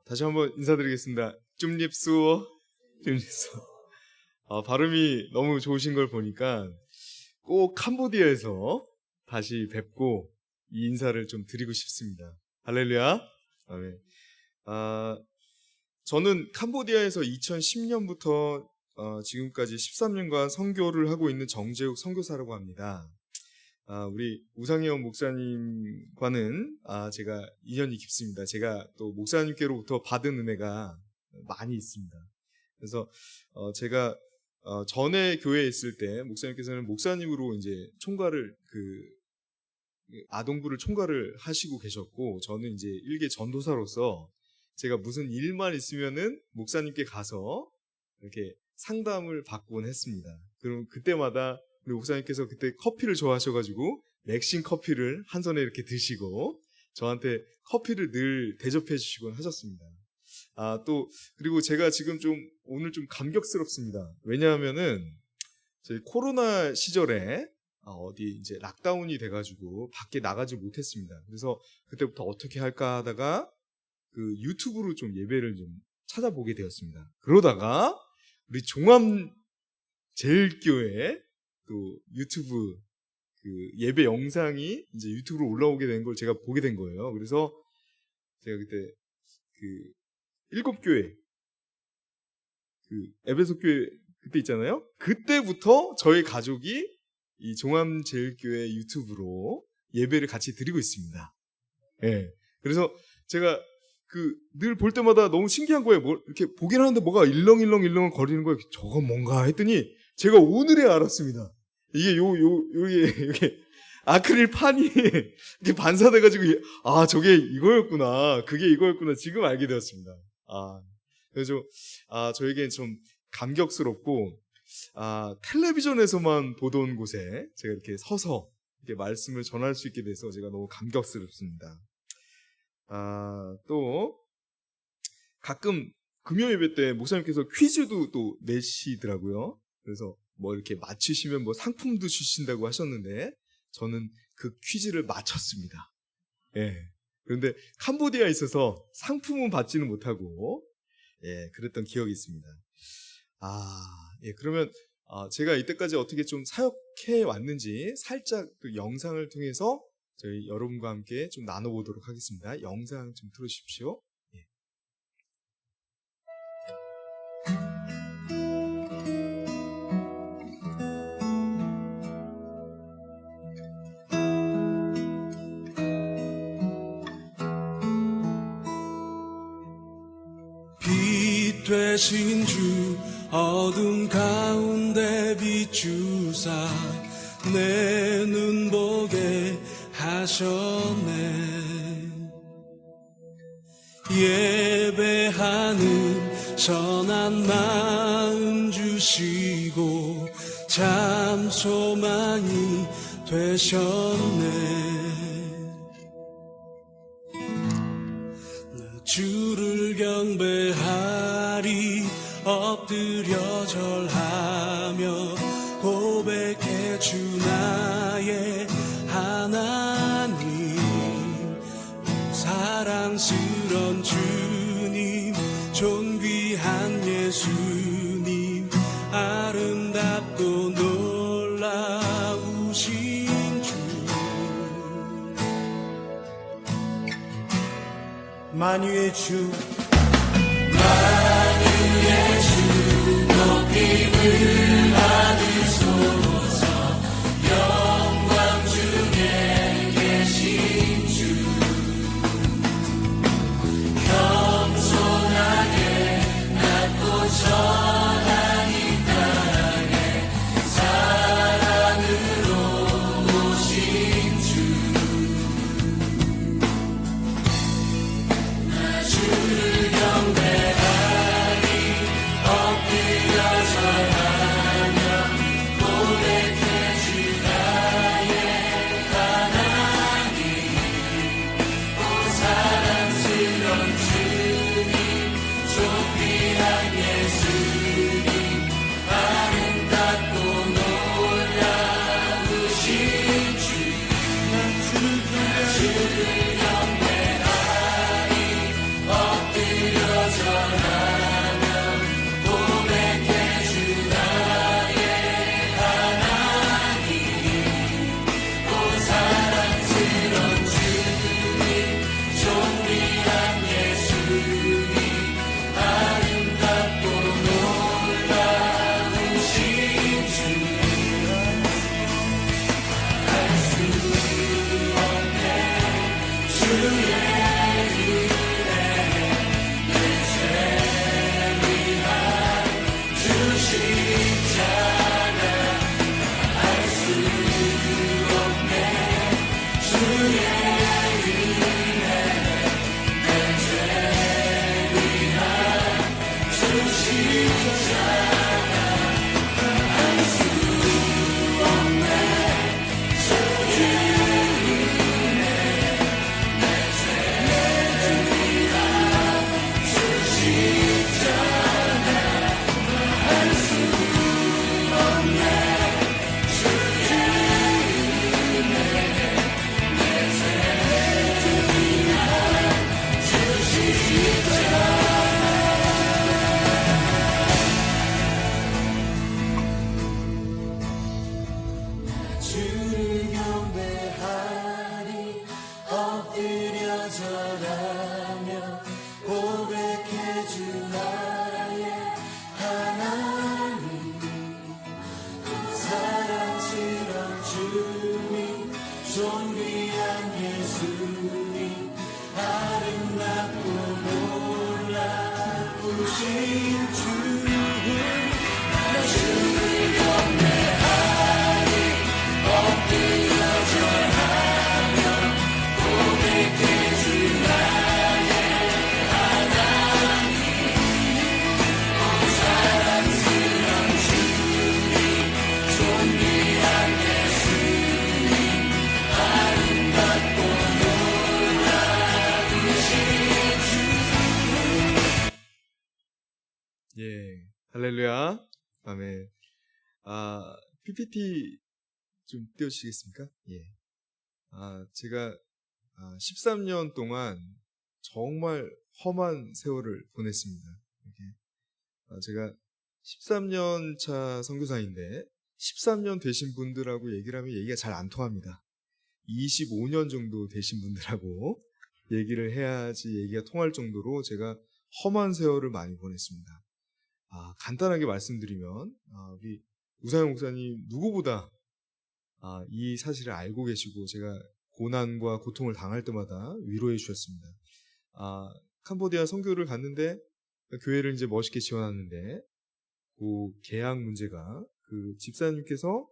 다시 한번 인사드리겠습니다. 쫌립수어. 발음이 너무 좋으신 걸 보니까 꼭 캄보디아에서 다시 뵙고 이 인사를 좀 드리고 싶습니다. 할렐루야. 아멘. 저는 캄보디아에서 2010년부터 지금까지 13년간 선교를 하고 있는 정재욱 선교사라고 합니다. 우리 우상현 목사님과는 제가 인연이 깊습니다. 제가 또 목사님께로부터 받은 은혜가 많이 있습니다. 그래서 제가 전에 교회에 있을 때 목사님께서는 목사님으로 이제 총괄을 아동부를 총괄을 하시고 계셨고, 저는 이제 일개 전도사로서 제가 무슨 일만 있으면은 목사님께 가서 이렇게 상담을 받곤 했습니다. 그럼 그때마다 우리 목사님께서 그때 커피를 좋아하셔가지고 맥신 커피를 한 손에 이렇게 드시고 저한테 커피를 늘 대접해 주시곤 하셨습니다. 또 그리고 제가 지금 오늘 좀 감격스럽습니다. 왜냐하면은 저희 코로나 시절에 어디 이제 락다운이 돼가지고 밖에 나가지 못했습니다. 그래서 그때부터 어떻게 할까 하다가 유튜브로 좀 예배를 좀 찾아보게 되었습니다. 그러다가 우리 종암제일교회 또 유튜브 예배 영상이 이제 유튜브로 올라오게 된 걸 제가 보게 된 거예요. 그래서 제가 그때 일곱 교회 에베소 교회 그때 있잖아요. 그때부터 저희 가족이 이 종암제일교회 유튜브로 예배를 같이 드리고 있습니다. 예. 그래서 제가 늘 볼 때마다 너무 신기한 거예요. 이렇게 보긴 하는데 뭐가 일렁일렁 거리는 거예요. 저건 뭔가 했더니 제가 오늘에 알았습니다. 이게 이게 아크릴 판이 이렇게 반사돼가지고 저게 이거였구나. 그게 이거였구나. 지금 알게 되었습니다. 그래서 저에겐 좀 감격스럽고 텔레비전에서만 보던 곳에 제가 이렇게 서서 이렇게 말씀을 전할 수 있게 돼서 제가 너무 감격스럽습니다. 또 가끔 금요 예배 때 목사님께서 퀴즈도 또 내시더라고요. 그래서 이렇게 맞추시면 상품도 주신다고 하셨는데 저는 그 퀴즈를 맞췄습니다. 예. 그런데 캄보디아에 있어서 상품은 받지는 못하고 그랬던 기억이 있습니다. 예. 그러면 제가 이때까지 어떻게 좀 사역해 왔는지 살짝 또 영상을 통해서 저희 여러분과 함께 좀 나눠보도록 하겠습니다. 영상 좀 틀어주십시오. 예. 빛 되신 주 어둠 가운데 비추사 내 눈 보게 하셨네. 예배하는 선한 마음 주시고 참 소망이 되셨네. 나 주를 경배하리 엎드려 절하며 고백해 주 나의 하나님. 사랑스런 주님 존귀한 예수님 아름답고 놀라우신 주. 만유의 주 만유의 주 높임을 받으소서. 영광 중에 계신 주 겸손하게 낮고 전한 이 땅에 사랑으로 오신 주. 나 주를 경배하리 엎드려 절하리 주를 경배하리 엎드려 절하며 고백해 주 나의 하나님 사랑스러운 주님 존귀한 예수님 아름답고 놀라우신 주님 나 주를 경배하리 엎드려 절하며 고백해 주 나의 하나님 사랑스러운 주님 존귀한 예수님 아름답고 놀라우신 예, 할렐루야, 아멘. PPT 좀 띄워주시겠습니까? 예. 제가 13년 동안 정말 험한 세월을 보냈습니다. 이렇게. 제가 13년 차 선교사인데 13년 되신 분들하고 얘기를 하면 얘기가 잘 안 통합니다. 25년 정도 되신 분들하고 얘기를 해야지 얘기가 통할 정도로 제가 험한 세월을 많이 보냈습니다. 간단하게 말씀드리면 우리 우상현 목사님 누구보다 이 사실을 알고 계시고 제가 고난과 고통을 당할 때마다 위로해 주셨습니다. 캄보디아 선교를 갔는데 교회를 이제 멋있게 지어놨는데 그 계약 문제가 그 집사님께서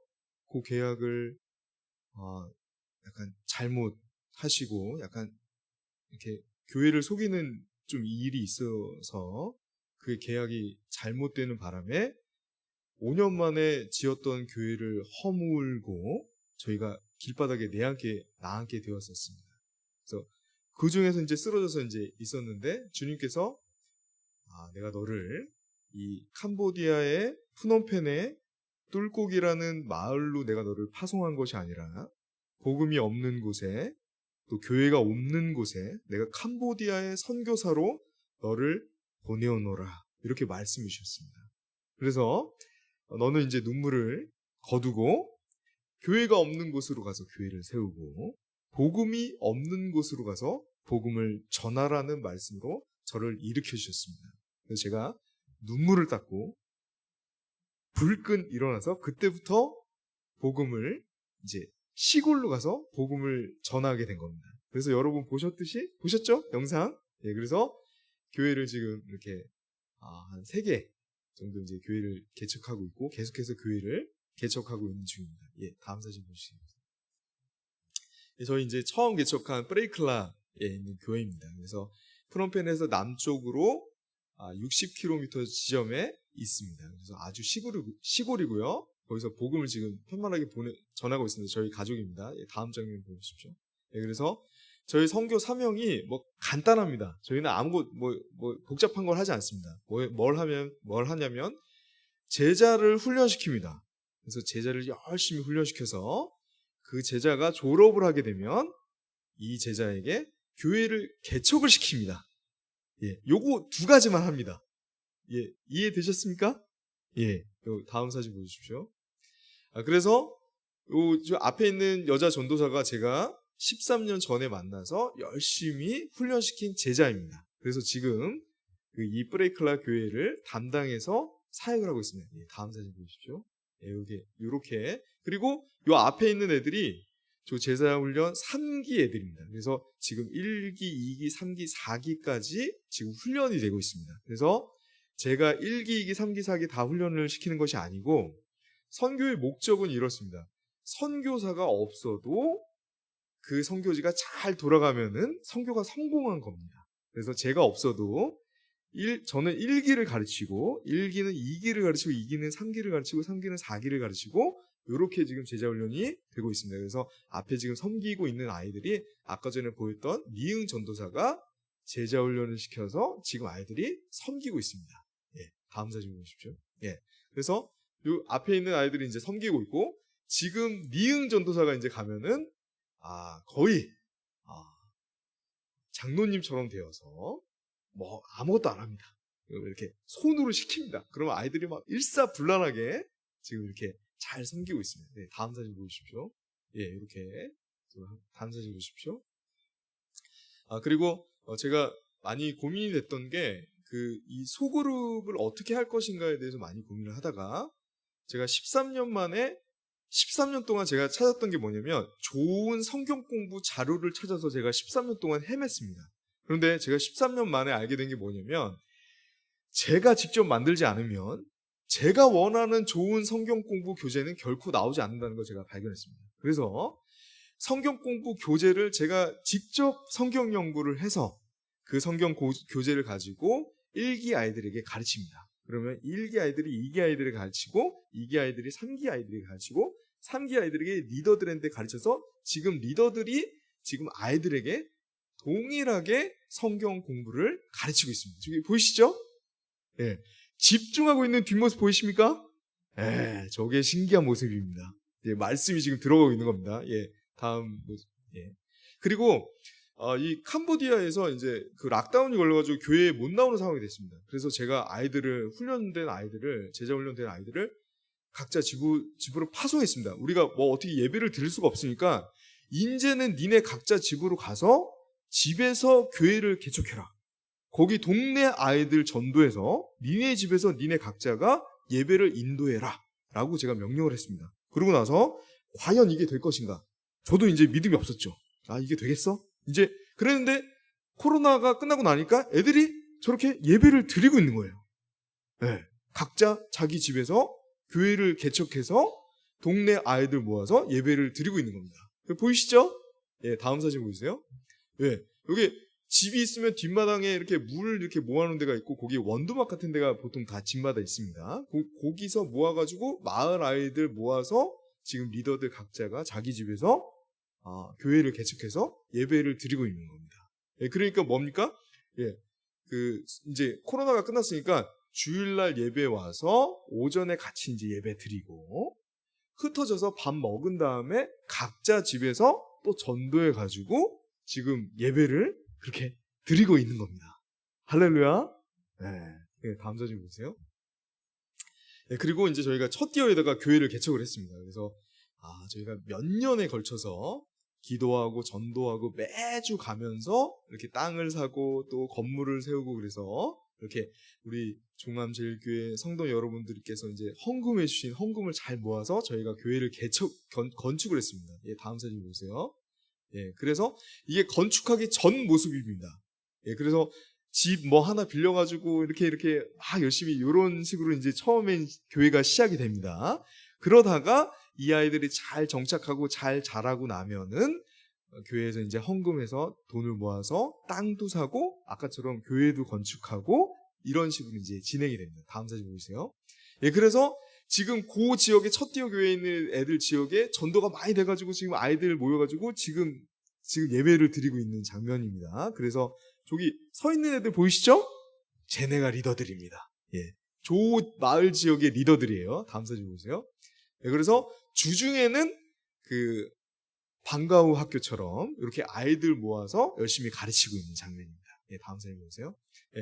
그 계약을 약간 잘못하시고 약간 이렇게 교회를 속이는 좀 일이 있어서 그 계약이 잘못되는 바람에 5년 만에 지었던 교회를 허물고 저희가 길바닥에 나앉게 되었었습니다. 그래서 그 중에서 이제 쓰러져서 이제 있었는데 주님께서 내가 너를 이 캄보디아의 프놈펜의 뚫곡이라는 마을로 내가 너를 파송한 것이 아니라 복음이 없는 곳에 또 교회가 없는 곳에 내가 캄보디아의 선교사로 너를 보내어노라 이렇게 말씀해 주셨습니다. 그래서 너는 이제 눈물을 거두고 교회가 없는 곳으로 가서 교회를 세우고 복음이 없는 곳으로 가서 복음을 전하라는 말씀으로 저를 일으켜 주셨습니다. 그래서 제가 눈물을 닦고 불끈 일어나서 그때부터 복음을 이제 시골로 가서 복음을 전하게 된 겁니다. 그래서 여러분 보셨죠? 영상? 예, 그래서 교회를 지금 이렇게 한 3개 정도 이제 교회를 개척하고 있고 계속해서 교회를 개척하고 있는 중입니다. 예, 다음 사진 보시겠습니다. 예, 저희 이제 처음 개척한 프레이클라에 있는 교회입니다. 그래서 프놈펜에서 남쪽으로 60km 지점에 있습니다. 그래서 아주 시골이고요. 거기서 복음을 지금 편만하게 전하고 있습니다. 저희 가족입니다. 예, 다음 장면 보십시오. 예, 그래서 저희 선교 사명이 뭐 간단합니다. 저희는 아무것도 뭐 복잡한 걸 하지 않습니다. 뭘 하냐면 제자를 훈련시킵니다. 그래서 제자를 열심히 훈련시켜서 그 제자가 졸업을 하게 되면 이 제자에게 교회를 개척을 시킵니다. 예, 요거 2가지만 합니다. 예, 이해되셨습니까? 예, 요 다음 사진 보십시오. 그래서 저 앞에 있는 여자 전도사가 제가 13년 전에 만나서 열심히 훈련시킨 제자입니다. 그래서 지금 이 프레이클라 교회를 담당해서 사역을 하고 있습니다. 예, 다음 사진 보십시오. 예, 이렇게 그리고 요 앞에 있는 애들이 저 제자훈련 3기 애들입니다. 그래서 지금 1기, 2기, 3기, 4기까지 지금 훈련이 되고 있습니다. 그래서 제가 1기, 2기, 3기, 4기 다 훈련을 시키는 것이 아니고 선교의 목적은 이렇습니다. 선교사가 없어도 그 선교지가 잘 돌아가면은 선교가 성공한 겁니다. 그래서 제가 없어도 저는 1기를 가르치고 1기는 2기를 가르치고 2기는 3기를 가르치고 3기는 4기를 가르치고 이렇게 지금 제자훈련이 되고 있습니다. 그래서 앞에 지금 섬기고 있는 아이들이 아까 전에 보였던 리응 전도사가 제자훈련을 시켜서 지금 아이들이 섬기고 있습니다. 예, 다음 사진 보십시오. 예, 그래서 요 앞에 있는 아이들이 이제 섬기고 있고 지금 리응 전도사가 이제 가면은 거의 장로님처럼 되어서 뭐 아무것도 안 합니다. 이렇게 손으로 시킵니다. 그러면 아이들이 막 일사불란하게 지금 이렇게 잘 섬기고 있습니다. 네, 다음 사진 보십시오. 예, 이렇게 다음 사진 보십시오. 그리고 제가 많이 고민이 됐던 게 이 소그룹을 어떻게 할 것인가에 대해서 많이 고민을 하다가 제가 13년 동안 제가 찾았던 게 뭐냐면 좋은 성경 공부 자료를 찾아서 제가 13년 동안 헤맸습니다. 그런데 제가 13년 만에 알게 된 게 뭐냐면 제가 직접 만들지 않으면 제가 원하는 좋은 성경 공부 교재는 결코 나오지 않는다는 걸 제가 발견했습니다. 그래서 성경 공부 교재를 제가 직접 성경 연구를 해서 그 성경 교재를 가지고 1기 아이들에게 가르칩니다. 그러면 1기 아이들이 2기 아이들을 가르치고 2기 아이들이 3기 아이들에게 가르치고 3기 아이들에게 리더들한테 가르쳐서 지금 리더들이 지금 아이들에게 동일하게 성경 공부를 가르치고 있습니다. 저기 보이시죠? 예. 집중하고 있는 뒷모습 보이십니까? 예, 저게 신기한 모습입니다. 예, 말씀이 지금 들어가고 있는 겁니다. 예, 다음 모습. 예. 그리고 이 캄보디아에서 이제 그 락다운이 걸려가지고 교회에 못 나오는 상황이 됐습니다. 그래서 제가 제자 훈련된 아이들을 각자 집으로 파송했습니다. 우리가 뭐 어떻게 예배를 드릴 수가 없으니까 이제는 니네 각자 집으로 가서 집에서 교회를 개척해라. 거기 동네 아이들 전도해서 니네 집에서 니네 각자가 예배를 인도해라 라고 제가 명령을 했습니다. 그러고 나서 과연 이게 될 것인가? 저도 이제 믿음이 없었죠. 이게 되겠어? 이제 그랬는데 코로나가 끝나고 나니까 애들이 저렇게 예배를 드리고 있는 거예요. 네. 각자 자기 집에서 교회를 개척해서 동네 아이들 모아서 예배를 드리고 있는 겁니다. 보이시죠? 예, 다음 사진 보이세요? 예, 여기 집이 있으면 뒷마당에 이렇게 물을 이렇게 모아놓은 데가 있고 거기 원두막 같은 데가 보통 다 집마다 있습니다. 거기서 모아가지고 마을 아이들 모아서 지금 리더들 각자가 자기 집에서 교회를 개척해서 예배를 드리고 있는 겁니다. 예, 그러니까 뭡니까? 예, 이제 코로나가 끝났으니까 주일날 예배 와서 오전에 같이 이제 예배 드리고 흩어져서 밥 먹은 다음에 각자 집에서 또 전도해 가지고 지금 예배를 그렇게 드리고 있는 겁니다. 할렐루야. 네, 다음 사진 보세요. 네, 그리고 이제 저희가 첫 띠어에다가 교회를 개척을 했습니다. 그래서 저희가 몇 년에 걸쳐서 기도하고 전도하고 매주 가면서 이렇게 땅을 사고 또 건물을 세우고 그래서 이렇게 우리 종암제일교회 성도 여러분들께서 이제 헌금해 주신 헌금을 잘 모아서 저희가 교회를 건축을 했습니다. 예, 다음 사진 보세요. 예, 그래서 이게 건축하기 전 모습입니다. 예, 그래서 집 뭐 하나 빌려가지고 이렇게 열심히 이런 식으로 이제 처음엔 교회가 시작이 됩니다. 그러다가 이 아이들이 잘 정착하고 잘 자라고 나면은 교회에서 이제 헌금해서 돈을 모아서 땅도 사고 아까처럼 교회도 건축하고 이런 식으로 이제 진행이 됩니다. 다음 사진 보세요. 예, 그래서 지금 그 지역에 첫 띠어 교회에 있는 애들 지역에 전도가 많이 돼가지고 지금 아이들 모여가지고 지금 예배를 드리고 있는 장면입니다. 그래서 저기 서 있는 애들 보이시죠? 쟤네가 리더들입니다. 예, 조 마을 지역의 리더들이에요. 다음 사진 보세요. 예, 그래서 주중에는 방과후 학교처럼 이렇게 아이들 모아서 열심히 가르치고 있는 장면입니다. 예, 다음 사진 보세요. 예,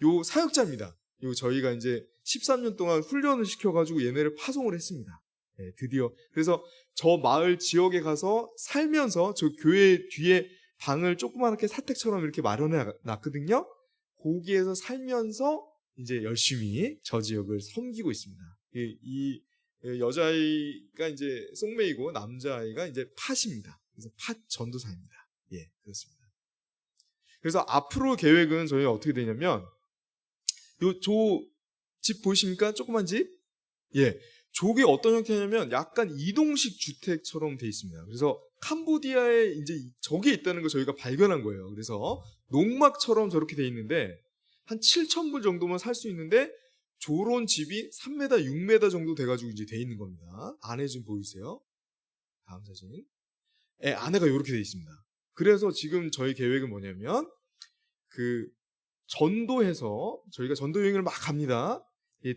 요 사역자입니다. 요 저희가 이제 13년 동안 훈련을 시켜가지고 얘네를 파송을 했습니다. 예, 드디어. 그래서 저 마을 지역에 가서 살면서 저 교회 뒤에 방을 조그맣게 사택처럼 이렇게 마련해 놨거든요. 거기에서 살면서 이제 열심히 저 지역을 섬기고 있습니다. 이 여자아이가 이제 송메이고 남자아이가 이제 팥입니다. 그래서 팥 전도사입니다. 예, 그렇습니다. 그래서 앞으로 계획은 저희 어떻게 되냐면 집 보이십니까? 조그만 집? 예. 저게 어떤 형태냐면 약간 이동식 주택처럼 돼 있습니다. 그래서 캄보디아에 이제 저게 있다는 걸 저희가 발견한 거예요. 그래서 농막처럼 저렇게 돼 있는데 한 7,000불 정도면 살 수 있는데 저런 집이 3m, 6m 정도 돼가지고 이제 돼 있는 겁니다. 안에 좀 보이세요? 다음 사진. 예, 안에가 이렇게 돼 있습니다. 그래서 지금 저희 계획은 뭐냐면 전도해서 저희가 전도 여행을 막 갑니다. 예,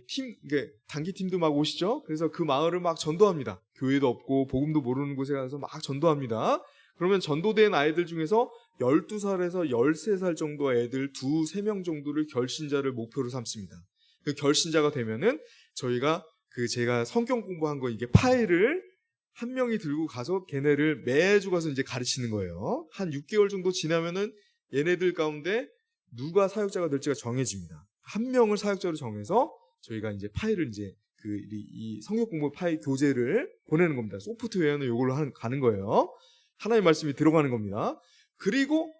단기 팀도 막 오시죠. 그래서 그 마을을 막 전도합니다. 교회도 없고 복음도 모르는 곳에 가서 막 전도합니다. 그러면 전도된 아이들 중에서 12살에서 13살 정도 애들 2-3명 정도를 결신자를 목표로 삼습니다. 그 결신자가 되면은 저희가 제가 성경 공부한 거 이게 파일을 한 명이 들고 가서 걔네를 매주 가서 이제 가르치는 거예요. 한 6개월 정도 지나면은 얘네들 가운데 누가 사역자가 될지가 정해집니다. 한 명을 사역자로 정해서 저희가 이제 파일을 이제 이 성경 공부 파일 교재를 보내는 겁니다. 소프트웨어는 이걸로 가는 거예요. 하나님의 말씀이 들어가는 겁니다. 그리고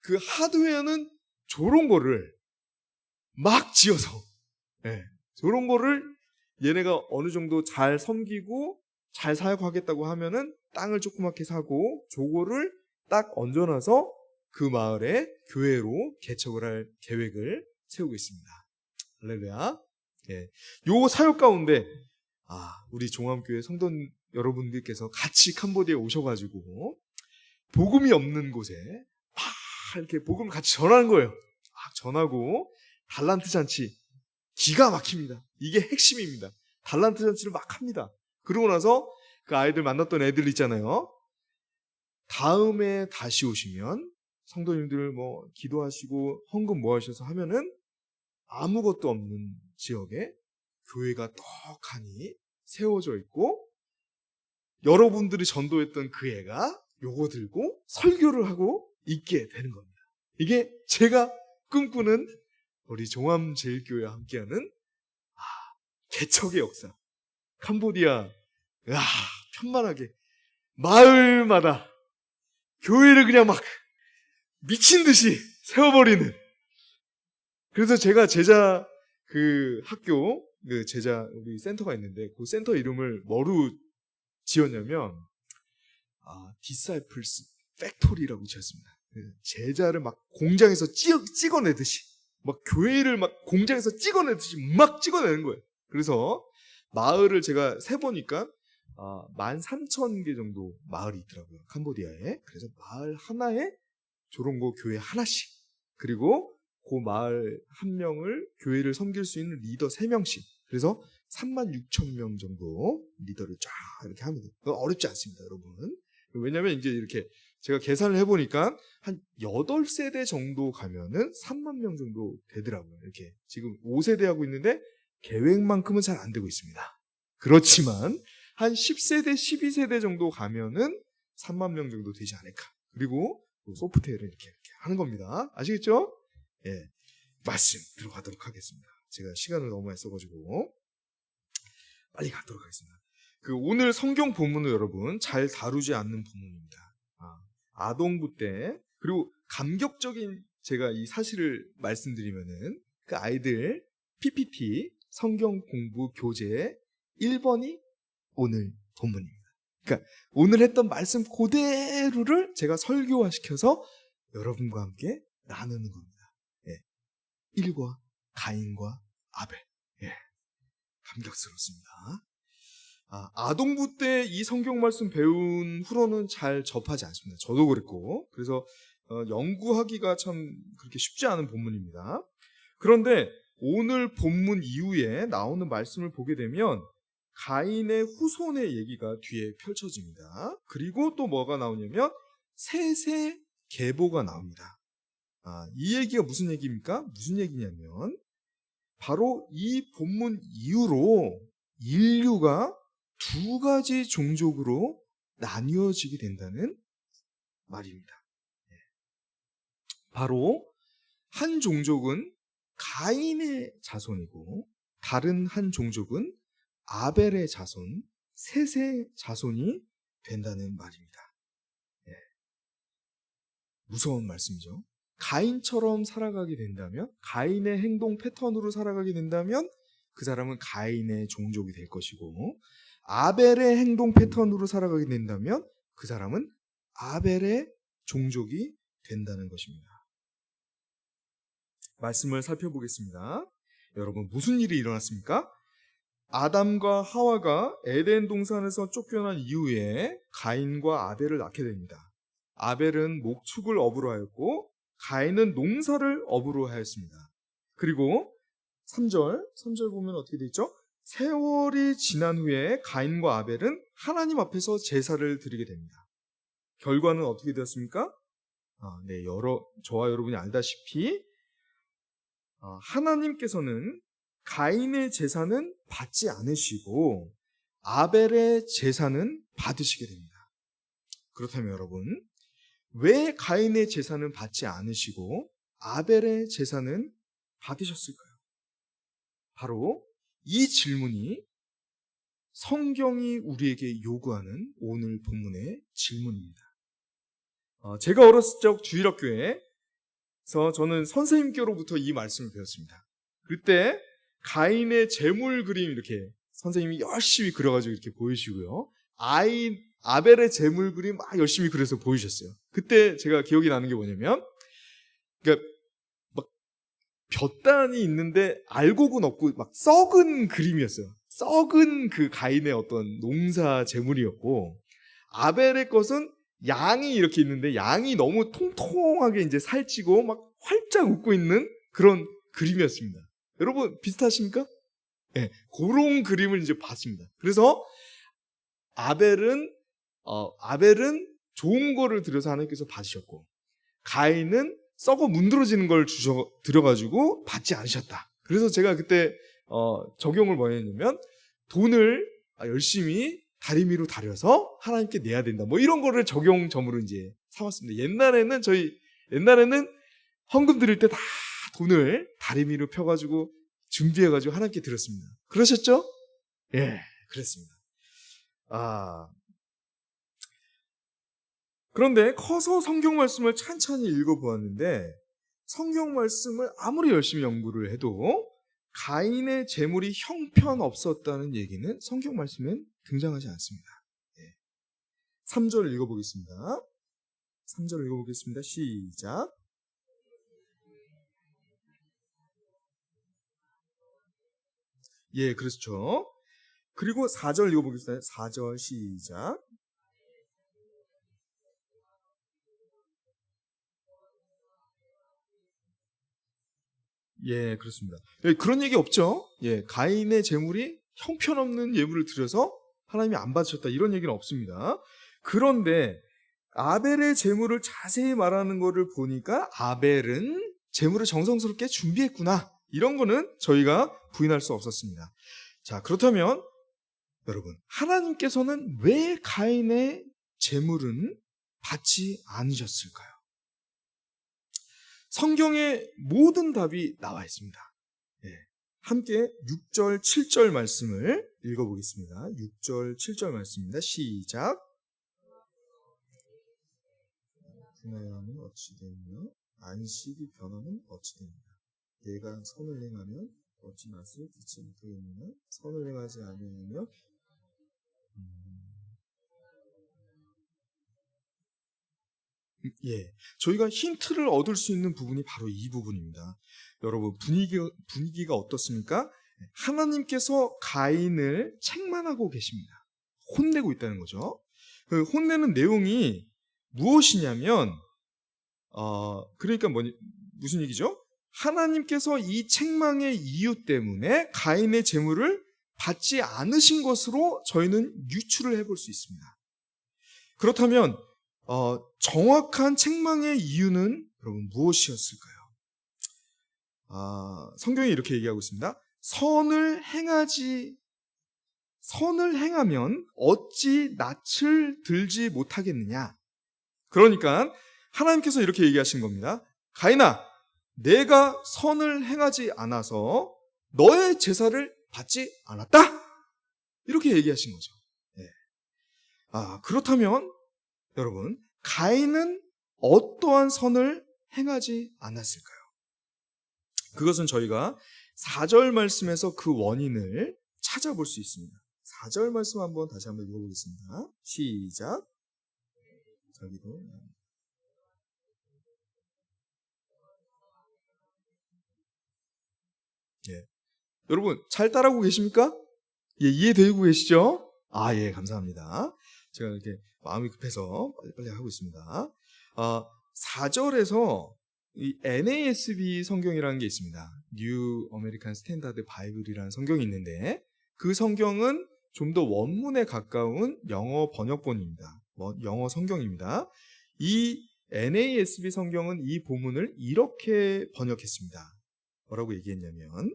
그 하드웨어는 저런 거를 막 지어서, 예, 저런 거를 얘네가 어느 정도 잘 섬기고 잘 사역하겠다고 하면은 땅을 조그맣게 사고 저거를 딱 얹어놔서 그 마을에 교회로 개척을 할 계획을 세우고 있습니다. 할렐루야. 예. 요 사역 가운데 우리 종암교회 성도 여러분들께서 같이 캄보디아에 오셔가지고 복음이 없는 곳에 막 이렇게 복음을 같이 전하는 거예요. 막 전하고 달란트 잔치 기가 막힙니다. 이게 핵심입니다. 달란트 잔치를 막 합니다. 그러고 나서 그 아이들 만났던 애들 있잖아요. 다음에 다시 오시면 성도님들 뭐 기도하시고 헌금 모아주셔서 하면은 아무것도 없는 지역에 교회가 떡하니 세워져 있고 여러분들이 전도했던 그 애가 요거 들고 설교를 하고 있게 되는 겁니다. 이게 제가 꿈꾸는 우리 종암제일교회와 함께하는 개척의 역사. 캄보디아 편만하게 마을마다 교회를 그냥 막 미친 듯이 세워버리는. 그래서 제가 제자 학교 제자 우리 센터가 있는데 그 센터 이름을 뭐로 지었냐면 디사이플스 팩토리라고 지었습니다. 제자를 막 공장에서 찍어내듯이 막 교회를 막 공장에서 찍어내듯이 막 찍어내는 거예요. 그래서 마을을 제가 세보니까 13,000개 정도 마을이 있더라고요. 캄보디아에. 그래서 마을 하나에 저런 거 교회 하나씩, 그리고 그 마을 한 명을 교회를 섬길 수 있는 리더 3명씩. 그래서 36,000명 정도 리더를 쫙 이렇게 합니다. 어렵지 않습니다, 여러분. 왜냐면 이제 이렇게 제가 계산을 해보니까 한 8세대 정도 가면은 3만 명 정도 되더라고요. 이렇게 지금 5세대 하고 있는데 계획만큼은 잘 안 되고 있습니다. 그렇지만 한 10세대, 12세대 정도 가면은 3만 명 정도 되지 않을까. 그리고 소프트웨어를 이렇게 하는 겁니다. 아시겠죠? 예, 말씀 들어가도록 하겠습니다. 제가 시간을 너무 많이 써가지고 빨리 가도록 하겠습니다. 오늘 성경 본문은 여러분 잘 다루지 않는 본문입니다. 아동부 때, 그리고 감격적인 제가 이 사실을 말씀드리면은 그 아이들 PPT 성경 공부 교재 1번이 오늘 본문입니다. 그러니까 오늘 했던 말씀 그대로를 제가 설교화시켜서 여러분과 함께 나누는 겁니다. 예. 1과 가인과 아벨. 예. 감격스럽습니다. 아동부 때 이 성경 말씀 배운 후로는 잘 접하지 않습니다. 저도 그랬고. 그래서 연구하기가 참 그렇게 쉽지 않은 본문입니다. 그런데 오늘 본문 이후에 나오는 말씀을 보게 되면 가인의 후손의 얘기가 뒤에 펼쳐집니다. 그리고 또 뭐가 나오냐면 셋의 계보가 나옵니다. 이 얘기가 무슨 얘기입니까? 무슨 얘기냐면 바로 이 본문 이후로 인류가 2가지 종족으로 나뉘어지게 된다는 말입니다. 바로 한 종족은 가인의 자손이고 다른 한 종족은 아벨의 자손, 셋의 자손이 된다는 말입니다. 무서운 말씀이죠. 가인처럼 살아가게 된다면, 가인의 행동 패턴으로 살아가게 된다면 그 사람은 가인의 종족이 될 것이고, 아벨의 행동 패턴으로 살아가게 된다면 그 사람은 아벨의 종족이 된다는 것입니다. 말씀을 살펴보겠습니다. 여러분, 무슨 일이 일어났습니까? 아담과 하와가 에덴 동산에서 쫓겨난 이후에 가인과 아벨을 낳게 됩니다. 아벨은 목축을 업으로 하였고 가인은 농사를 업으로 하였습니다. 그리고 3절 보면 어떻게 되어 있죠? 세월이 지난 후에 가인과 아벨은 하나님 앞에서 제사를 드리게 됩니다. 결과는 어떻게 되었습니까? 저와 여러분이 알다시피 하나님께서는 가인의 제사는 받지 않으시고 아벨의 제사는 받으시게 됩니다. 그렇다면 여러분, 왜 가인의 제사는 받지 않으시고 아벨의 제사는 받으셨을까요? 바로 이 질문이 성경이 우리에게 요구하는 오늘 본문의 질문입니다. 제가 어렸을 적 주일학교에서 저는 선생님께로부터 이 말씀을 배웠습니다. 그때 가인의 제물 그림 이렇게 선생님이 열심히 그려가지고 이렇게 보이시고요. 아벨의 제물 그림 막 열심히 그려서 보이셨어요. 그때 제가 기억이 나는 게 뭐냐면, 그러니까 막 볕단이 있는데 알곡은 없고 막 썩은 그림이었어요. 썩은 그 가인의 어떤 농사 제물이었고, 아벨의 것은 양이 이렇게 있는데 양이 너무 통통하게 이제 살찌고 막 활짝 웃고 있는 그런 그림이었습니다. 여러분 비슷하십니까? 네, 그런 그림을 이제 봤습니다. 그래서 아벨은 좋은 거를 들여서 하나님께서 받으셨고, 가인은 썩어 문드러지는 걸 드려가지고 받지 않으셨다. 그래서 제가 그때 적용을 뭐 했냐면, 돈을 열심히 다리미로 다려서 하나님께 내야 된다. 뭐 이런 거를 적용점으로 이제 삼았습니다. 옛날에는 헌금 드릴 때 다 돈을 다리미로 펴가지고 준비해가지고 하나님께 드렸습니다. 그러셨죠? 예, 그랬습니다. 그런데 커서 성경 말씀을 찬찬히 읽어보았는데, 성경 말씀을 아무리 열심히 연구를 해도 가인의 재물이 형편없었다는 얘기는 성경 말씀엔 등장하지 않습니다. 3절 읽어보겠습니다. 3절 읽어보겠습니다. 시작. 예, 그렇죠. 그리고 4절 읽어보겠습니다. 4절 시작. 예, 그렇습니다. 예, 그런 얘기 없죠? 예, 가인의 재물이 형편없는 예물을 드려서 하나님이 안 받으셨다, 이런 얘기는 없습니다. 그런데 아벨의 재물을 자세히 말하는 것을 보니까 아벨은 재물을 정성스럽게 준비했구나, 이런 거는 저희가 부인할 수 없었습니다. 자, 그렇다면 여러분, 하나님께서는 왜 가인의 재물은 받지 않으셨을까요? 성경의 모든 답이 나와 있습니다. 함께 6절, 7절 말씀을 읽어보겠습니다. 6절, 7절 말씀입니다. 시작. 분하여함은 어찌 되며 안식이 변함은 어찌 됩니까? 내가 선을 행하면 어찌 맛을 듣지 못하겠느냐? 선을 행하지 아니하며 저희가 힌트를 얻을 수 있는 부분이 바로 이 부분입니다. 여러분, 분위기가 어떻습니까? 하나님께서 가인을 책망하고 계십니다. 혼내고 있다는 거죠. 그 혼내는 내용이 무엇이냐면, 그러니까 무슨 얘기죠? 하나님께서 이 책망의 이유 때문에 가인의 재물을 받지 않으신 것으로 저희는 유추를 해볼 수 있습니다. 그렇다면 정확한 책망의 이유는 여러분 무엇이었을까요? 성경이 이렇게 얘기하고 있습니다. 선을 행하면 어찌 낯을 들지 못하겠느냐? 그러니까 하나님께서 이렇게 얘기하신 겁니다. 가인아, 내가 선을 행하지 않아서 너의 제사를 받지 않았다, 이렇게 얘기하신 거죠. 그렇다면 여러분, 가인은 어떠한 선을 행하지 않았을까요? 그것은 저희가 4절 말씀에서 그 원인을 찾아볼 수 있습니다. 4절 말씀 다시 한번 읽어보겠습니다. 시작. 저기도. 예. 여러분 잘 따라하고 계십니까? 예, 이해되고 계시죠? 예, 감사합니다. 제가 이렇게 마음이 급해서 빨리 하고 있습니다. 4절에서 이 NASB 성경이라는 게 있습니다. New American Standard Bible이라는 성경이 있는데 그 성경은 좀 더 원문에 가까운 영어 번역본입니다. 영어 성경입니다. 이 NASB 성경은 이 본문을 이렇게 번역했습니다. 뭐라고 얘기했냐면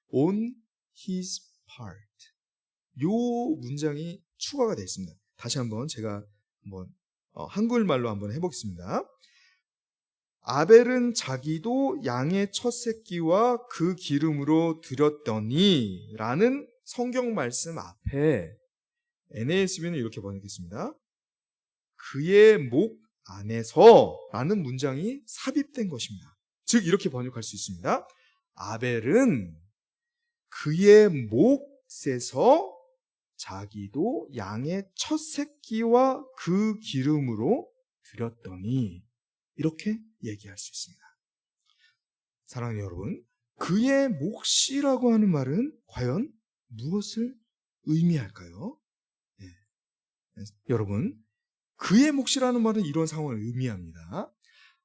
on his part. 요 문장이 추가가 되어 있습니다. 다시 한번 제가 한글말로 한번 해보겠습니다. 아벨은 자기도 양의 첫 새끼와 그 기름으로 드렸더니 라는 성경 말씀 앞에 NASB는 이렇게 번역했습니다. 그의 목 안에서 라는 문장이 삽입된 것입니다. 즉 이렇게 번역할 수 있습니다. 아벨은 그의 몫에서 자기도 양의 첫 새끼와 그 기름으로 드렸더니 이렇게 얘기할 수 있습니다. 사랑하는 여러분, 그의 몫이라고 하는 말은 과연 무엇을 의미할까요? 여러분, 그의 몫이라는 말은 이런 상황을 의미합니다.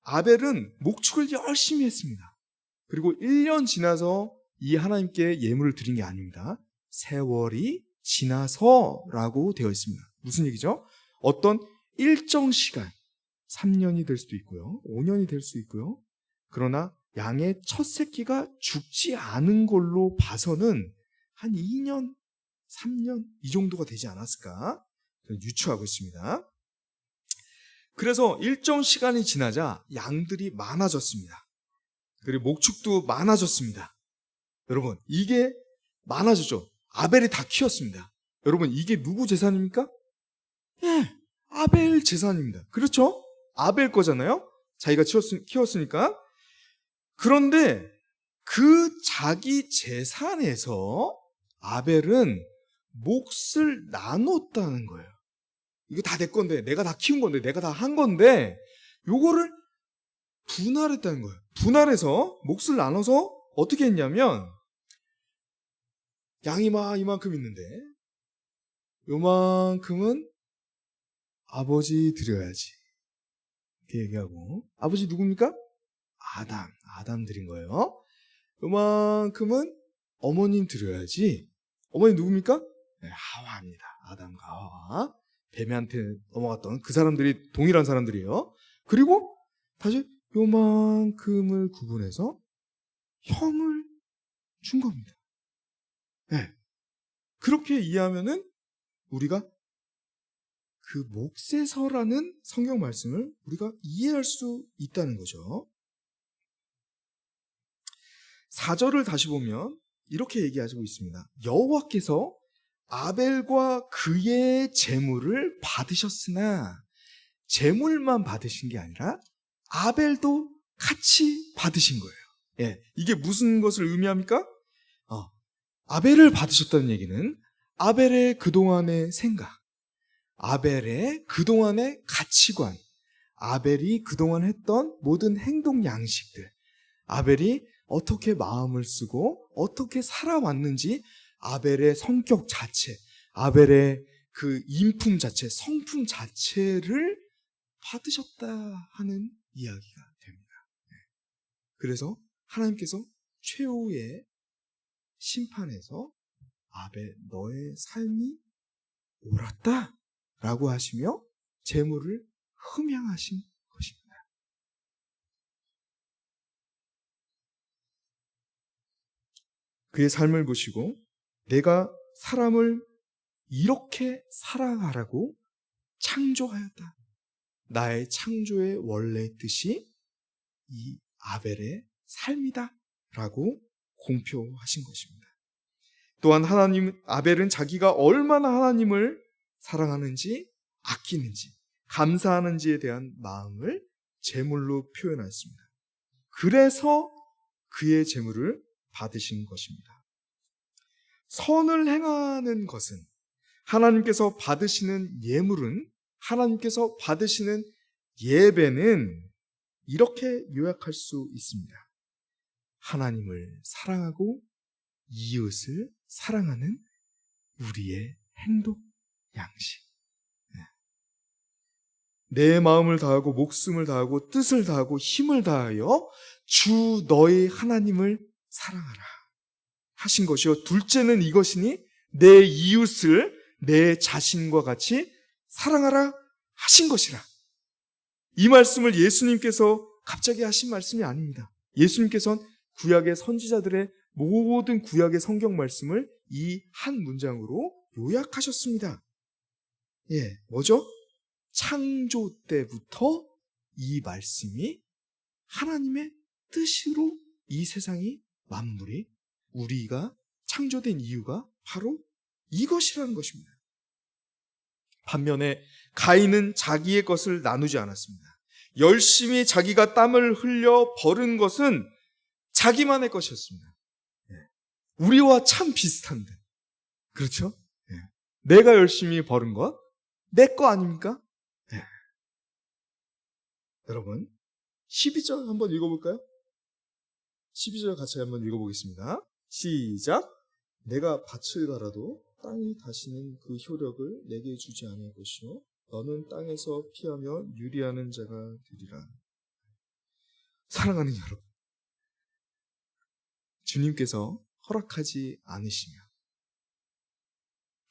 아벨은 목축을 열심히 했습니다. 그리고 1년 지나서 이 하나님께 예물을 드린 게 아닙니다. 세월이 지나서라고 되어 있습니다. 무슨 얘기죠? 어떤 일정 시간, 3년이 될 수도 있고요, 5년이 될 수 있고요. 그러나 양의 첫 새끼가 죽지 않은 걸로 봐서는 한 2년, 3년 이 정도가 되지 않았을까 유추하고 있습니다. 그래서 일정 시간이 지나자 양들이 많아졌습니다. 그리고 목축도 많아졌습니다. 여러분, 이게 많아졌죠. 아벨이 다 키웠습니다. 여러분, 이게 누구 재산입니까? 예, 아벨 재산입니다. 그렇죠? 아벨 거잖아요. 자기가 키웠으니까. 그런데 그 자기 재산에서 아벨은 몫을 나눴다는 거예요. 이거 다 내 건데, 내가 다 키운 건데, 내가 다 한 건데, 요거를 분할했다는 거예요. 분할해서 몫을 나눠서 어떻게 했냐면, 양이 이만큼 있는데 요만큼은 아버지 드려야지 이렇게 얘기하고, 아버지 누굽니까? 아담 드린 거예요. 요만큼은 어머님 드려야지. 어머니 누굽니까? 네, 하와입니다. 아담과 하와, 뱀한테 넘어갔던 그 사람들이 동일한 사람들이에요. 그리고 다시 요만큼을 구분해서 형을 준 겁니다. 네. 그렇게 이해하면은 우리가 그 몫에서라는 성경 말씀을 우리가 이해할 수 있다는 거죠. 4절을 다시 보면 이렇게 얘기하고 있습니다. 여호와께서 아벨과 그의 제물을 받으셨으나 제물만 받으신 게 아니라 아벨도 같이 받으신 거예요. 예, 이게 무슨 것을 의미합니까? 아벨을 받으셨다는 얘기는 아벨의 그동안의 생각, 아벨의 그동안의 가치관, 아벨이 그동안 했던 모든 행동 양식들, 아벨이 어떻게 마음을 쓰고 어떻게 살아왔는지, 아벨의 성격 자체, 아벨의 그 인품 자체, 성품 자체를 받으셨다 하는 이야기가 됩니다. 그래서 하나님께서 최후의 심판에서 아벨 너의 삶이 옳았다 라고 하시며 제물을 흠양하신 것입니다. 그의 삶을 보시고 내가 사람을 이렇게 살아가라고 창조하였다. 나의 창조의 원래 뜻이 이 아벨의 삶이다 라고 공표하신 것입니다. 또한 아벨은 자기가 얼마나 하나님을 사랑하는지, 아끼는지, 감사하는지에 대한 마음을 제물로 표현하였습니다. 그래서 그의 제물을 받으신 것입니다. 선을 행하는 것은 하나님께서 받으시는 예물은 하나님께서 받으시는 예배는 이렇게 요약할 수 있습니다. 하나님을 사랑하고 이웃을 사랑하는 우리의 행동, 양식. 내 마음을 다하고 목숨을 다하고 뜻을 다하고 힘을 다하여 주 너의 하나님을 사랑하라 하신 것이요. 둘째는 이것이니 내 이웃을 내 자신과 같이 사랑하라 하신 것이라. 이 말씀을 예수님께서 갑자기 하신 말씀이 아닙니다. 예수님께서는 구약의 선지자들의 모든 구약의 성경 말씀을 이 한 문장으로 요약하셨습니다. 뭐죠? 창조 때부터 이 말씀이 하나님의 뜻으로 이 세상이 만물이 우리가 창조된 이유가 바로 이것이라는 것입니다. 반면에 가인은 자기의 것을 나누지 않았습니다. 열심히 자기가 땀을 흘려 벌은 것은 자기만의 것이었습니다. 우리와 참 비슷한데, 그렇죠? 내가 열심히 벌은 것, 내 거 아닙니까? 여러분, 12절 한번 읽어볼까요? 12절 같이 한번 읽어보겠습니다. 시작. 내가 밭을 갈아도 땅이 다시는 그 효력을 내게 주지 않을 것이요 너는 땅에서 피하며 유리하는 자가 되리라. 사랑하는 여러분, 주님께서 허락하지 않으시면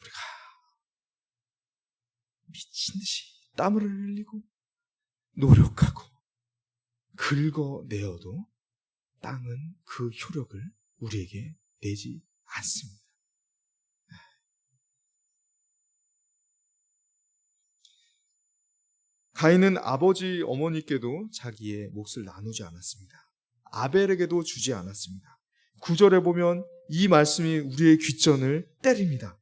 우리가 미친 듯이 땀을 흘리고 노력하고 긁어내어도 땅은 그 효력을 우리에게 내지 않습니다. 가인은 아버지 어머니께도 자기의 몫을 나누지 않았습니다. 아벨에게도 주지 않았습니다. 9절에 보면 이 말씀이 우리의 귓전을 때립니다.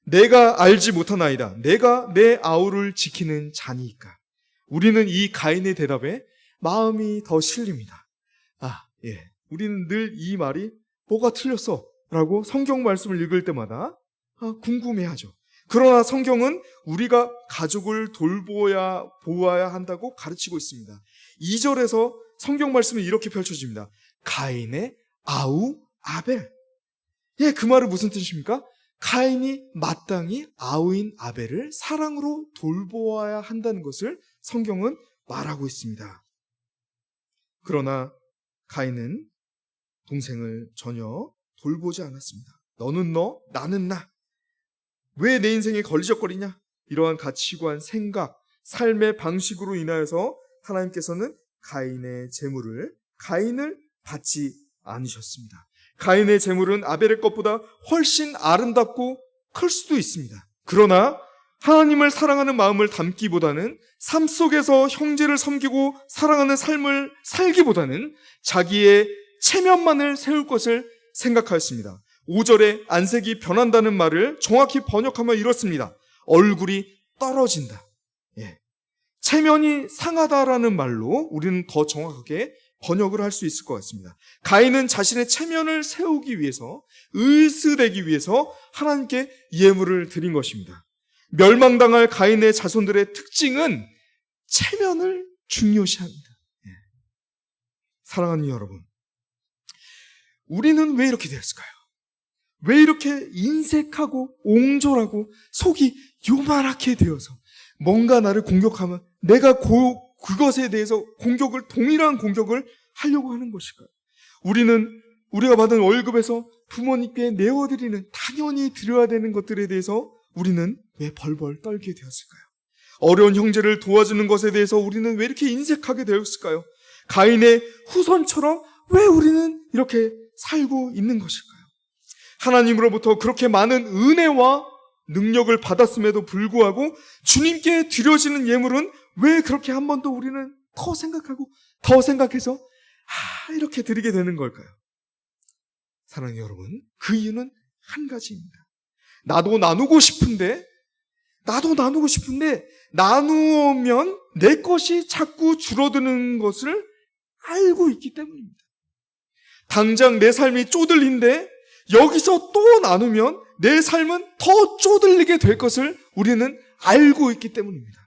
내가 알지 못하나이다. 내가 내 아우를 지키는 자니까. 우리는 이 가인의 대답에 마음이 더 실립니다. 우리는 늘 이 말이 뭐가 틀렸어? 라고 성경 말씀을 읽을 때마다 궁금해하죠. 그러나 성경은 우리가 가족을 보호해야 한다고 가르치고 있습니다. 2절에서 성경 말씀은 이렇게 펼쳐집니다. 가인의 아우 아벨. 그 말은 무슨 뜻입니까? 가인이 마땅히 아우인 아벨을 사랑으로 돌보아야 한다는 것을 성경은 말하고 있습니다. 그러나 가인은 동생을 전혀 돌보지 않았습니다. 너는 너, 나는 나. 왜 내 인생에 걸리적거리냐? 이러한 가치관, 생각, 삶의 방식으로 인하여서 하나님께서는 가인을 받지 않으셨습니다. 가인의 재물은 아벨의 것보다 훨씬 아름답고 클 수도 있습니다. 그러나 하나님을 사랑하는 마음을 담기보다는 삶 속에서 형제를 섬기고 사랑하는 삶을 살기보다는 자기의 체면만을 세울 것을 생각하였습니다. 5절에 안색이 변한다는 말을 정확히 번역하면 이렇습니다. 얼굴이 떨어진다. 체면이 상하다라는 말로 우리는 더 정확하게 번역을 할 수 있을 것 같습니다. 가인은 자신의 체면을 세우기 위해서, 을스되기 위해서 하나님께 예물을 드린 것입니다. 멸망당할 가인의 자손들의 특징은 체면을 중요시합니다. 사랑하는 여러분, 우리는 왜 이렇게 되었을까요? 왜 이렇게 인색하고 옹졸하고 속이 요만하게 되어서 뭔가 나를 공격하면 내가 그것에 대해서 동일한 공격을 하려고 하는 것일까요? 우리가 받은 월급에서 부모님께 내어드리는, 당연히 드려야 되는 것들에 대해서 우리는 왜 벌벌 떨게 되었을까요? 어려운 형제를 도와주는 것에 대해서 우리는 왜 이렇게 인색하게 되었을까요? 가인의 후손처럼 왜 우리는 이렇게 살고 있는 것일까요? 하나님으로부터 그렇게 많은 은혜와 능력을 받았음에도 불구하고 주님께 드려지는 예물은 왜 그렇게 한 번 더 우리는 더 생각해서 이렇게 드리게 되는 걸까요? 사랑하는 여러분, 그 이유는 한 가지입니다. 나도 나누고 싶은데 나누면 내 것이 자꾸 줄어드는 것을 알고 있기 때문입니다. 당장 내 삶이 쪼들린데 여기서 또 나누면 내 삶은 더 쪼들리게 될 것을 우리는 알고 있기 때문입니다.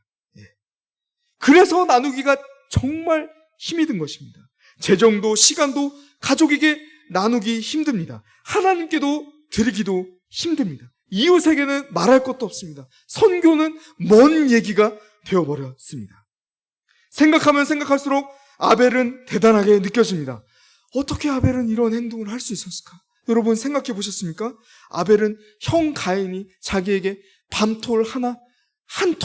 그래서 나누기가 정말 힘이 든 것입니다. 재정도 시간도 가족에게 나누기 힘듭니다. 하나님께도 드리기도 힘듭니다. 이웃에게는 말할 것도 없습니다. 선교는 먼 얘기가 되어버렸습니다. 생각하면 생각할수록 아벨은 대단하게 느껴집니다. 어떻게 아벨은 이런 행동을 할 수 있었을까? 여러분 생각해 보셨습니까? 아벨은 형 가인이 자기에게 밤톨 하나, 한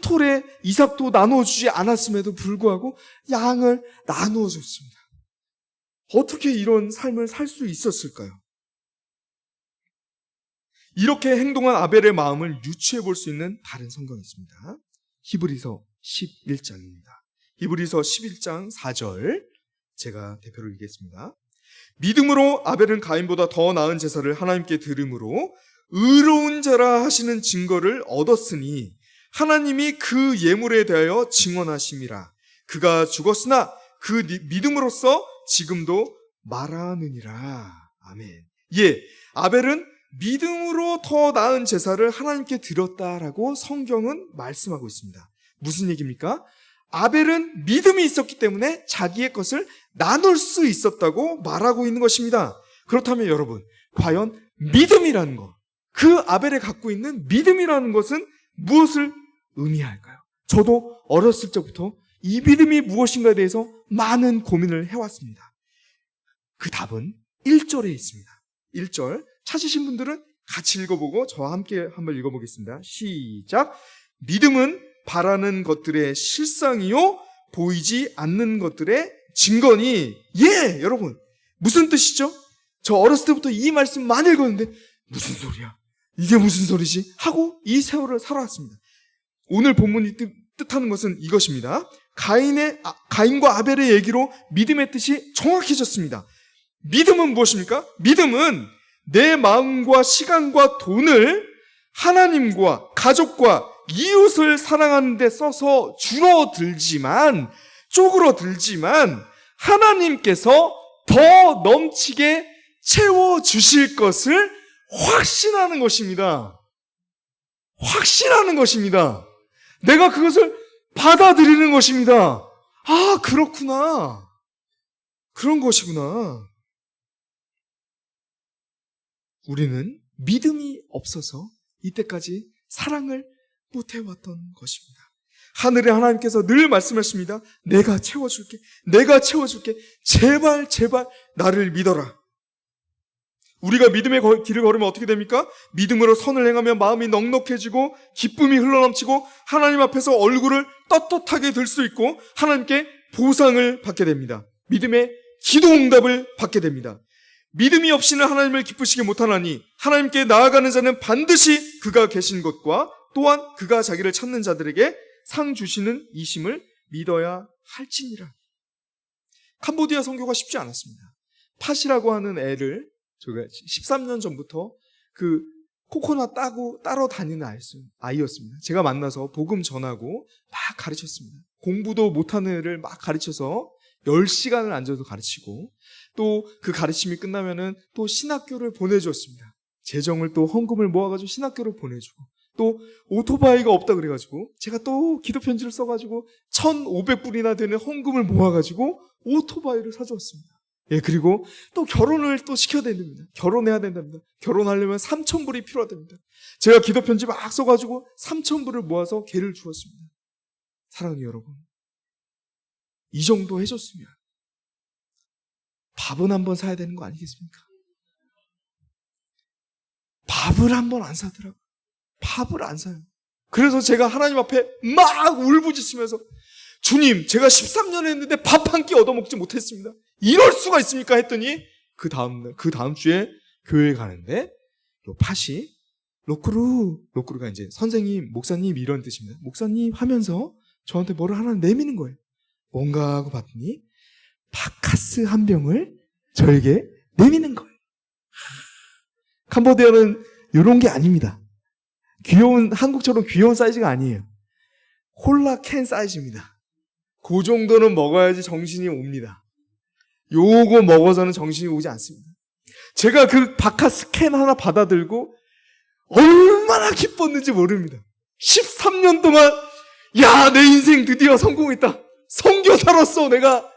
톨에 이삭도 나눠주지 않았음에도 불구하고 양을 나누어 줬습니다. 어떻게 이런 삶을 살 수 있었을까요? 이렇게 행동한 아벨의 마음을 유추해 볼 수 있는 다른 성경이 있습니다. 히브리서 11장입니다. 히브리서 11장 4절 제가 대표로 읽겠습니다. 믿음으로 아벨은 가인보다 더 나은 제사를 하나님께 드림으로 의로운 자라 하시는 증거를 얻었으니 하나님이 그 예물에 대하여 증언하심이라. 그가 죽었으나 그 믿음으로써 지금도 말하느니라. 아멘. 예, 아벨은 믿음으로 더 나은 제사를 하나님께 드렸다라고 성경은 말씀하고 있습니다. 무슨 얘기입니까? 아벨은 믿음이 있었기 때문에 자기의 것을 나눌 수 있었다고 말하고 있는 것입니다. 그렇다면 여러분, 과연 믿음이라는 것, 그 아벨이 갖고 있는 믿음이라는 것은 무엇을 의미할까요? 저도 어렸을 적부터 이 믿음이 무엇인가에 대해서 많은 고민을 해왔습니다. 그 답은 1절에 있습니다. 1절 찾으신 분들은 같이 읽어보고 저와 함께 한번 읽어보겠습니다. 시작. 믿음은 바라는 것들의 실상이요 보이지 않는 것들의 증거니. 예, 여러분 무슨 뜻이죠? 저 어렸을 때부터 이 말씀 많이 읽었는데 무슨 소리야? 이게 무슨 소리지? 하고 이 세월을 살아왔습니다. 오늘 본문이 뜻하는 것은 이것입니다. 가인과 아벨의 얘기로 믿음의 뜻이 정확해졌습니다. 믿음은 무엇입니까? 믿음은 내 마음과 시간과 돈을 하나님과 가족과 이웃을 사랑하는 데 써서 쪼그러들지만 하나님께서 더 넘치게 채워주실 것을 확신하는 것입니다. 확신하는 것입니다. 내가 그것을 받아들이는 것입니다. 아, 그렇구나. 그런 것이구나. 우리는 믿음이 없어서 이때까지 사랑을 못 해왔던 것입니다. 하늘의 하나님께서 늘 말씀하십니다. 내가 채워줄게. 제발 나를 믿어라. 우리가 믿음의 길을 걸으면 어떻게 됩니까? 믿음으로 선을 행하며 마음이 넉넉해지고 기쁨이 흘러넘치고 하나님 앞에서 얼굴을 떳떳하게 들 수 있고 하나님께 보상을 받게 됩니다. 믿음의 기도응답을 받게 됩니다. 믿음이 없이는 하나님을 기쁘시게 못하나니 하나님께 나아가는 자는 반드시 그가 계신 것과 또한 그가 자기를 찾는 자들에게 상 주시는 이심을 믿어야 할지니라. 캄보디아 선교가 쉽지 않았습니다. 팥이라고 하는 애를 제가 13년 전부터 그 코코넛 따러 다니는 아이였습니다. 제가 만나서 복음 전하고 막 가르쳤습니다. 공부도 못하는 애를 막 가르쳐서 10시간을 앉아서 가르치고 또 그 가르침이 끝나면은 또 신학교를 보내주었습니다. 재정을 또 헌금을 모아가지고 신학교를 보내주고 또 오토바이가 없다 그래가지고 제가 또 기도 편지를 써가지고 1,500불이나 되는 헌금을 모아가지고 오토바이를 사주었습니다. 예, 그리고 또 결혼을 또 시켜야 됩니다. 결혼해야 된답니다. 결혼하려면 3,000불이 필요하답니다. 제가 기도 편지 막 써가지고 3,000불을 모아서 걔를 주었습니다. 사랑하는 여러분, 이 정도 해줬으면 밥은 한번 사야 되는 거 아니겠습니까? 밥을 한번 안 사더라고요. 밥을 안 사요. 그래서 제가 하나님 앞에 막 울부짖으면서 주님, 제가 13년 했는데 밥 한 끼 얻어먹지 못했습니다. 이럴 수가 있습니까? 했더니 그 다음 주에 교회에 가는데 요 팥이 로크루가 이제 선생님, 목사님 이런 뜻입니다. 목사님 하면서 저한테 뭐를 하나 내미는 거예요. 뭔가 하고 봤더니 바카스 한 병을 저에게 내미는 거예요. 캄보디아는 이런 게 아닙니다. 한국처럼 귀여운 사이즈가 아니에요. 콜라 캔 사이즈입니다. 그 정도는 먹어야지 정신이 옵니다. 요거 먹어서는 정신이 오지 않습니다. 제가 그 바카스 캔 하나 받아들고 얼마나 기뻤는지 모릅니다. 13년 동안 야, 내 인생 드디어 성공했다. 선교사로서 내가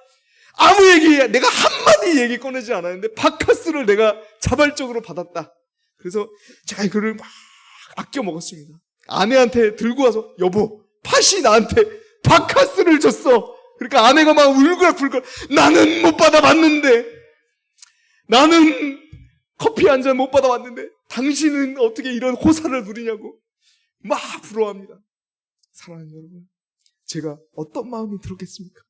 내가 한마디 얘기 꺼내지 않았는데 바카스를 내가 자발적으로 받았다. 그래서 제가 이거를 막 아껴 먹었습니다. 아내한테 들고 와서 여보, 팥이 나한테 바카스를 줬어. 그러니까 아내가 막 울글불글, 나는 못 받아봤는데, 나는 커피 한 잔 못 받아봤는데 당신은 어떻게 이런 호사를 부리냐고 막 부러워합니다. 사랑하는 여러분, 제가 어떤 마음이 들었겠습니까?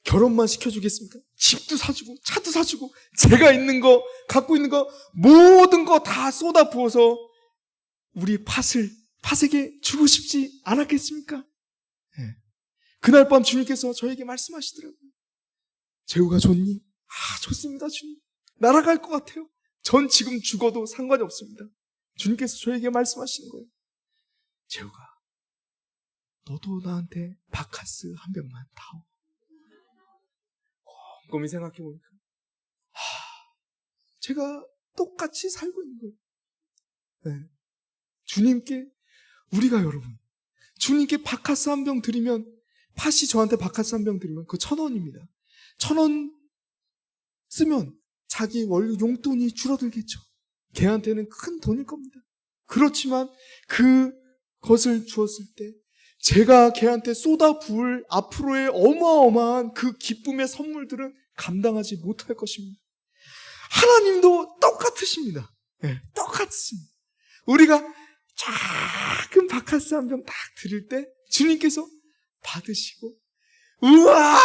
결혼만 시켜주겠습니까? 집도 사주고 차도 사주고 제가 있는 거, 갖고 있는 거 모든 거 다 쏟아 부어서 우리 팥에게 주고 싶지 않았겠습니까? 네. 그날 밤 주님께서 저에게 말씀하시더라고요. 재우가 좋니? 좋습니다, 주님. 날아갈 것 같아요. 전 지금 죽어도 상관이 없습니다. 주님께서 저에게 말씀하시는 거예요. 재우가, 너도 나한테 바카스 한 병만 타오. 곰곰이 생각해보니까 제가 똑같이 살고 있는 거예요. 네. 주님께, 우리가 여러분, 주님께 바카스 한 병 드리면, 팥이 저한테 바카스 한 병 드리면 그거 1,000원입니다. 1,000원 쓰면 자기 월 용돈이 줄어들겠죠. 걔한테는 큰 돈일 겁니다. 그렇지만 그것을 주었을 때 제가 걔한테 쏟아 부을 앞으로의 어마어마한 그 기쁨의 선물들은 감당하지 못할 것입니다. 하나님도 똑같으십니다. 네, 똑같습니다. 우리가 작은 바카스 한 병 딱 드릴 때 주님께서 받으시고, 우와,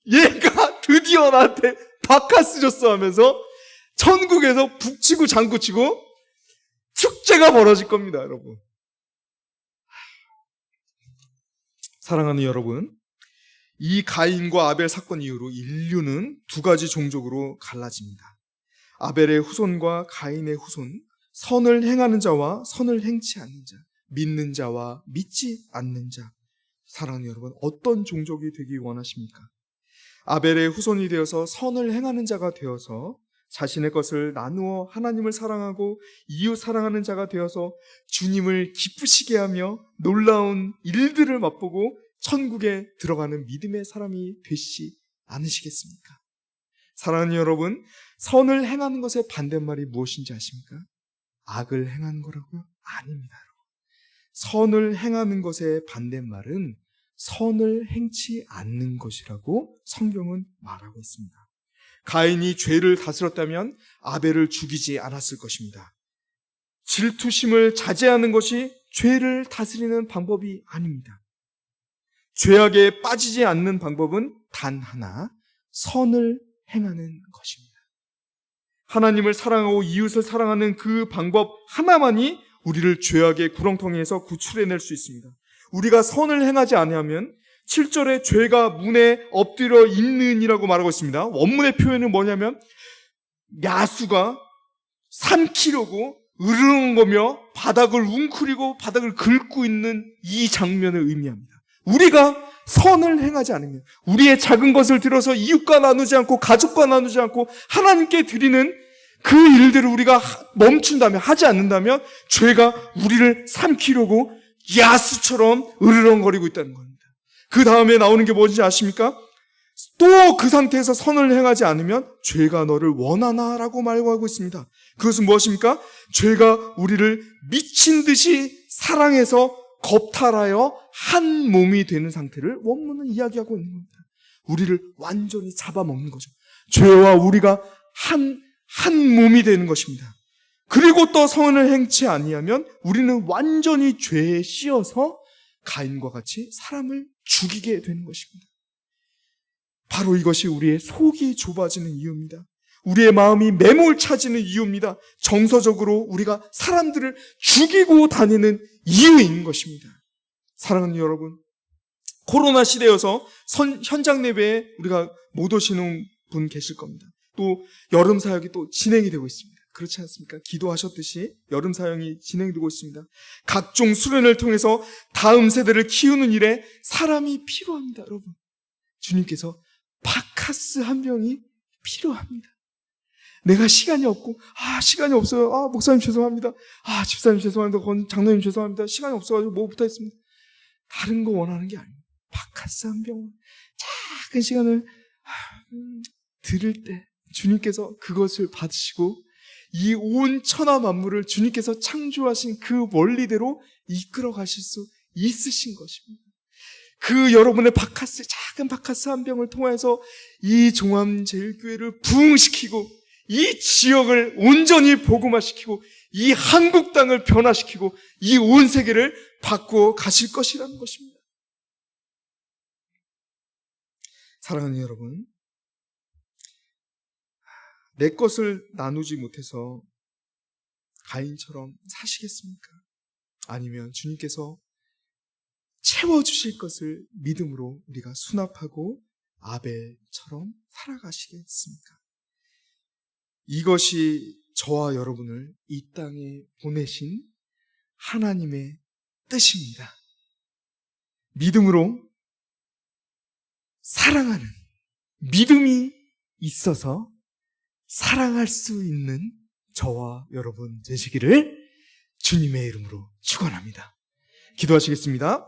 얘가 드디어 나한테 바카스 줬어 하면서 천국에서 북치고 장구치고 축제가 벌어질 겁니다, 여러분. 사랑하는 여러분, 이 가인과 아벨 사건 이후로 인류는 두 가지 종족으로 갈라집니다. 아벨의 후손과 가인의 후손, 선을 행하는 자와 선을 행치 않는 자, 믿는 자와 믿지 않는 자. 사랑하는 여러분, 어떤 종족이 되기 원하십니까? 아벨의 후손이 되어서 선을 행하는 자가 되어서 자신의 것을 나누어 하나님을 사랑하고 이웃 사랑하는 자가 되어서 주님을 기쁘시게 하며 놀라운 일들을 맛보고 천국에 들어가는 믿음의 사람이 되시지 않으시겠습니까? 사랑하는 여러분, 선을 행하는 것의 반대말이 무엇인지 아십니까? 악을 행하는 거라고요? 아닙니다. 선을 행하는 것의 반대말은 선을 행치 않는 것이라고 성경은 말하고 있습니다. 가인이 죄를 다스렸다면 아벨을 죽이지 않았을 것입니다. 질투심을 자제하는 것이 죄를 다스리는 방법이 아닙니다. 죄악에 빠지지 않는 방법은 단 하나, 선을 행하는 것입니다. 하나님을 사랑하고 이웃을 사랑하는 그 방법 하나만이 우리를 죄악의 구렁텅이에서 구출해낼 수 있습니다. 우리가 선을 행하지 않으면 7절에 죄가 문에 엎드려 있는이라고 말하고 있습니다. 원문의 표현은 뭐냐면 야수가 삼키려고 으르렁거며 바닥을 웅크리고 바닥을 긁고 있는 이 장면을 의미합니다. 우리가 선을 행하지 않으면, 우리의 작은 것을 들어서 이웃과 나누지 않고 가족과 나누지 않고 하나님께 드리는 그 일들을 우리가 멈춘다면, 하지 않는다면 죄가 우리를 삼키려고 야수처럼 으르렁거리고 있다는 겁니다. 그 다음에 나오는 게 뭔지 아십니까? 또 그 상태에서 선을 행하지 않으면 죄가 너를 원하나라고 말하고 있습니다. 그것은 무엇입니까? 죄가 우리를 미친 듯이 사랑해서 겁탈하여 한 몸이 되는 상태를 원문은 이야기하고 있는 겁니다. 우리를 완전히 잡아먹는 거죠. 죄와 우리가 한 몸이 되는 것입니다. 그리고 또 선을 행치 아니하면 우리는 완전히 죄에 씌어서 가인과 같이 사람을 죽이게 되는 것입니다. 바로 이것이 우리의 속이 좁아지는 이유입니다. 우리의 마음이 매몰차지는 이유입니다. 정서적으로 우리가 사람들을 죽이고 다니는 이유인 것입니다. 사랑하는 여러분, 코로나 시대여서 현장 예배에 우리가 못 오시는 분 계실 겁니다. 또 여름 사역이 또 진행이 되고 있습니다. 그렇지 않습니까? 기도하셨듯이 여름 사역이 진행되고 있습니다. 각종 수련을 통해서 다음 세대를 키우는 일에 사람이 필요합니다, 여러분. 주님께서 바카스 한 병이 필요합니다. 내가 시간이 없고, 시간이 없어요. 목사님 죄송합니다. 집사님 죄송합니다. 장로님 죄송합니다. 시간이 없어가지고 뭐 못하겠습니다. 다른 거 원하는 게 아니에요. 바카스 한 병, 작은 시간을 들을 때 주님께서 그것을 받으시고 이 온 천하 만물을 주님께서 창조하신 그 원리대로 이끌어 가실 수 있으신 것입니다. 그 여러분의 작은 바카스 한 병을 통해서 이 종암제일교회를 부흥시키고 이 지역을 온전히 복음화시키고 이 한국 땅을 변화시키고 이 온 세계를 바꾸어 가실 것이라는 것입니다. 사랑하는 여러분, 내 것을 나누지 못해서 가인처럼 사시겠습니까? 아니면 주님께서 채워주실 것을 믿음으로 우리가 수납하고 아벨처럼 살아가시겠습니까? 이것이 저와 여러분을 이 땅에 보내신 하나님의 뜻입니다. 믿음으로 사랑하는, 믿음이 있어서 사랑할 수 있는 저와 여러분 되시기를 주님의 이름으로 축원합니다. 기도하시겠습니다.